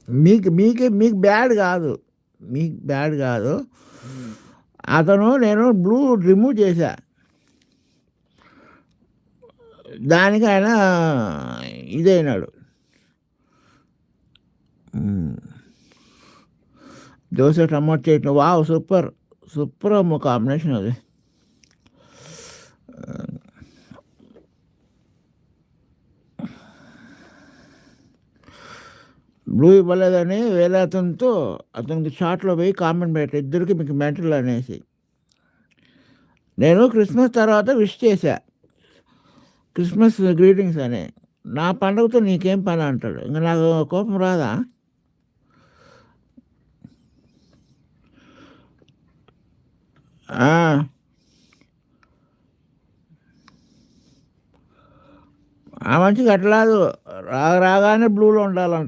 మీకు బ్యాడ్ కాదు, మీకు బ్యాడ్ కాదు. నేను బ్లూ రిమూవ్ చేశా, దానికి ఆయన ఇదైనాడు. Dosa tomato chutney, wow, super super combination అది. బ్లూ ఇవ్వలేదని వేరే అతనికి షార్ట్లో పోయి కామెంట్ పెట్టా, ఇద్దరికి మీకు మెంటల్ అనేసి. నేను క్రిస్మస్ తర్వాత విష్ చేశా, క్రిస్మస్ గ్రీటింగ్స్ అని. నా పండుగతో నీకేం పని అంటాడు. ఇంకా నాకు కోపం రాదా? ఆ మంచిగా అట్లాదు, రాగానే బ్లూలో ఉండాలంట.